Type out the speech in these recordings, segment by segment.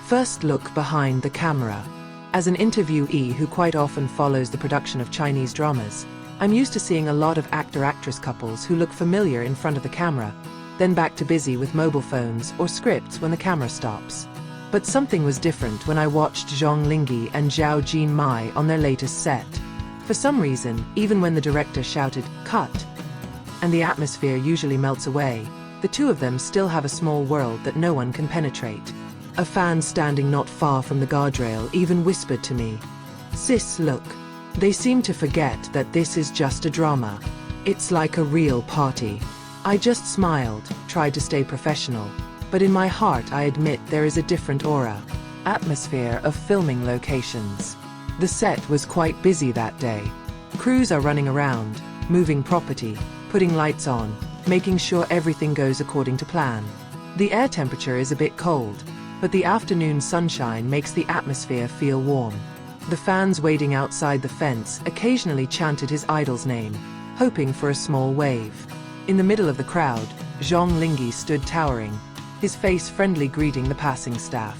First look behind the camera. As an interviewee who quite often follows the production of Chinese dramas, I'm used to seeing a lot of actor-actress couples who look familiar in front of the camera, then back to busy with mobile phones or scripts when the camera stops. But something was different when I watched Zhang Linghe and Zhao Jinmai on their latest set. For some reason, even when the director shouted, "Cut!" and the atmosphere usually melts away, the two of them still have a small world that no one can penetrate. A fan standing not far from the guardrail even whispered to me, "Sis, look." They seem to forget that this is just a drama. It's like a real party. I just smiled, tried to stay professional, but in my heart I admit there is a different aura, atmosphere of filming locations. The set was quite busy that day. Crews are running around, moving property, putting lights on, making sure everything goes according to plan. The air temperature is a bit cold, but the afternoon sunshine makes the atmosphere feel warm. The fans waiting outside the fence occasionally chanted his idol's name, hoping for a small wave. In the middle of the crowd, Zhang Linghe stood towering, his face friendly greeting the passing staff.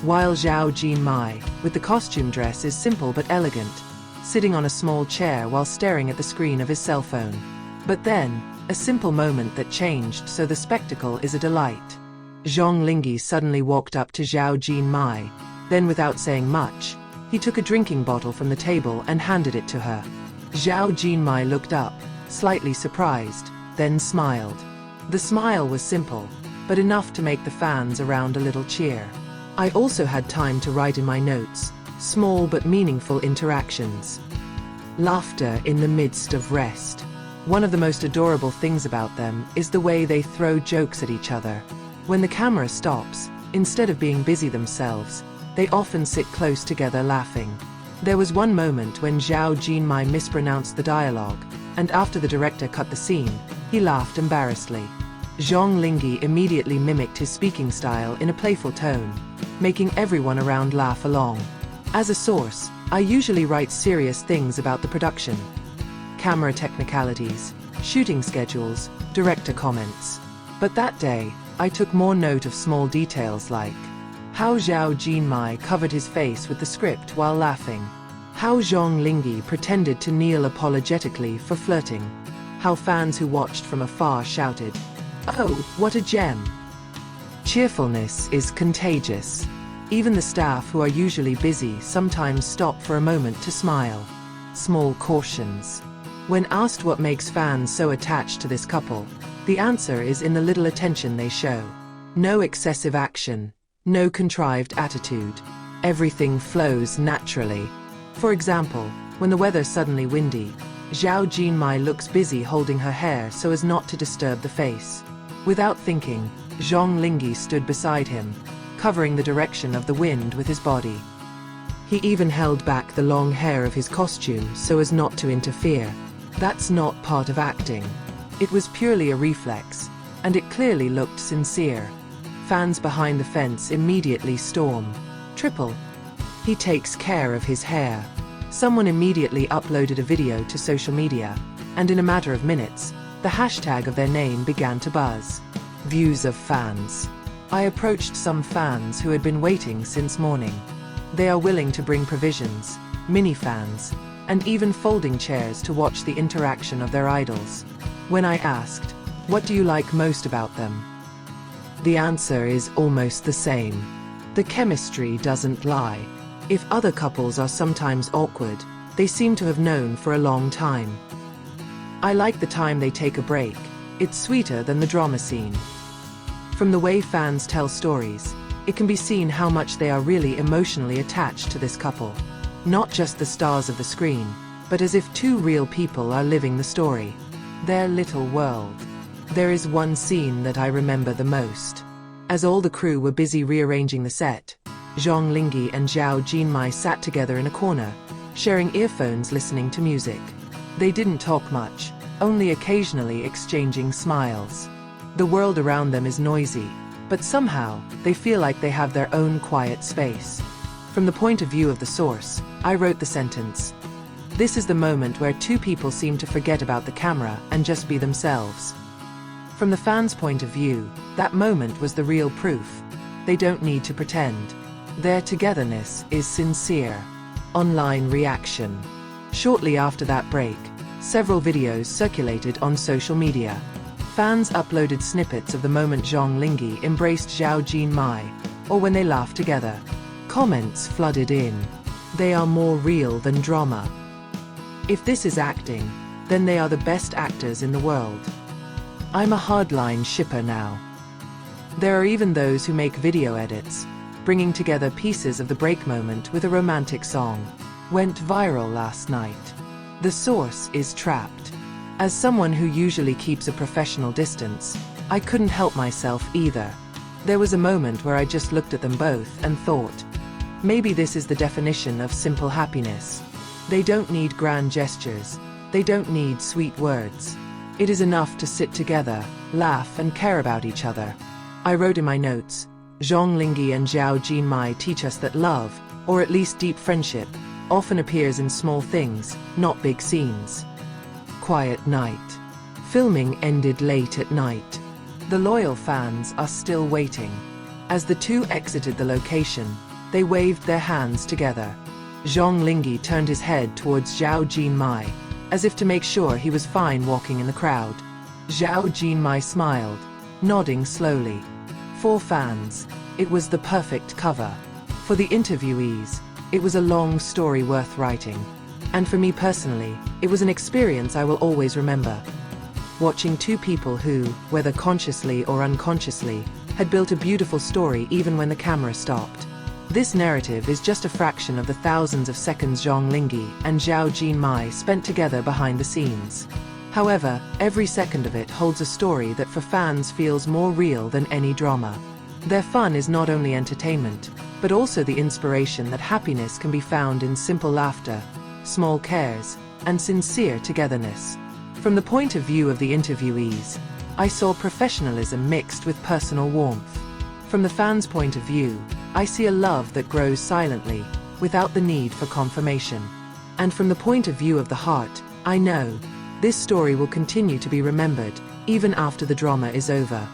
While Zhao Jinmai, with the costume dress, is simple but elegant, sitting on a small chair while staring at the screen of his cell phone. But then, a simple moment that changed so the spectacle is a delight. Zhang Linghe suddenly walked up to Zhao Jinmai, then without saying much, he took a drinking bottle from the table and handed it to her. Zhao Jinmai looked up, slightly surprised, then smiled. The smile was simple, but enough to make the fans around a little cheer. I also had time to write in my notes, small but meaningful interactions. Laughter in the midst of rest. One of the most adorable things about them is the way they throw jokes at each other. When the camera stops, instead of being busy themselves, they often sit close together laughing. There was one moment when Zhao Jinmai mispronounced the dialogue, and after the director cut the scene, he laughed embarrassedly. Zhang Linghe immediately mimicked his speaking style in a playful tone, making everyone around laugh along. As a source, I usually write serious things about the production. Camera technicalities, shooting schedules, director comments. But that day, I took more note of small details like how Zhao Jinmai covered his face with the script while laughing, how Zhang Linghe pretended to kneel apologetically for flirting, how fans who watched from afar shouted, "Oh, what a gem!" Cheerfulness is contagious. Even the staff who are usually busy sometimes stop for a moment to smile. Small cautions. When asked what makes fans so attached to this couple, the answer is in the little attention they show. No excessive action, no contrived attitude. Everything flows naturally. For example, when the weather's suddenly windy, Zhao Jinmai looks busy holding her hair so as not to disturb the face. Without thinking, Zhang Linghe stood beside him, covering the direction of the wind with his body. He even held back the long hair of his costume so as not to interfere. That's not part of acting. It was purely a reflex, and it clearly looked sincere. Fans behind the fence immediately storm. Triple. He takes care of his hair. Someone immediately uploaded a video to social media, and in a matter of minutes, the hashtag of their name began to buzz. Views of fans. I approached some fans who had been waiting since morning. They are willing to bring provisions, mini-fans, and even folding chairs to watch the interaction of their idols. When I asked, "What do you like most about them?" the answer is almost the same. The chemistry doesn't lie. If other couples are sometimes awkward, they seem to have known for a long time. I like the time they take a break. It's sweeter than the drama scene. From the way fans tell stories, it can be seen how much they are really emotionally attached to this couple. Not just the stars of the screen, but as if two real people are living the story. Their little world. There is one scene that I remember the most. As all the crew were busy rearranging the set, Zhang Linghe and Zhao Jinmai sat together in a corner, sharing earphones listening to music. They didn't talk much, only occasionally exchanging smiles. The world around them is noisy, but somehow, they feel like they have their own quiet space. From the point of view of the source, I wrote the sentence, "This is the moment where two people seem to forget about the camera and just be themselves." From the fans' point of view, that moment was the real proof. They don't need to pretend. Their togetherness is sincere. Online reaction. Shortly after that break, several videos circulated on social media. Fans uploaded snippets of the moment Zhang Linghe embraced Zhao Jinmai, or when they laughed together. Comments flooded in. They are more real than drama. If this is acting, then they are the best actors in the world. I'm a hardline shipper now. There are even those who make video edits, bringing together pieces of the break moment with a romantic song. Went viral last night. The source is trapped. As someone who usually keeps a professional distance, I couldn't help myself either. There was a moment where I just looked at them both and thought, maybe this is the definition of simple happiness. They don't need grand gestures. They don't need sweet words. It is enough to sit together, laugh and care about each other. I wrote in my notes, Zhang Linghe and Zhao Jinmai teach us that love, or at least deep friendship, often appears in small things, not big scenes. Quiet night. Filming ended late at night. The loyal fans are still waiting. As the two exited the location, they waved their hands together. Zhang Linghe turned his head towards Zhao Jinmai, as if to make sure he was fine walking in the crowd. Zhao Jinmai smiled, nodding slowly. For fans, it was the perfect cover. For the interviewees, it was a long story worth writing. And for me personally, it was an experience I will always remember. Watching two people who, whether consciously or unconsciously, had built a beautiful story even when the camera stopped. This narrative is just a fraction of the thousands of seconds Zhang Linghe and Zhao Jinmai spent together behind the scenes. However, every second of it holds a story that for fans feels more real than any drama. Their fun is not only entertainment, but also the inspiration that happiness can be found in simple laughter, small cares, and sincere togetherness. From the point of view of the interviewees, I saw professionalism mixed with personal warmth. From the fans' point of view, I see a love that grows silently, without the need for confirmation. And from the point of view of the heart, I know this story will continue to be remembered, even after the drama is over.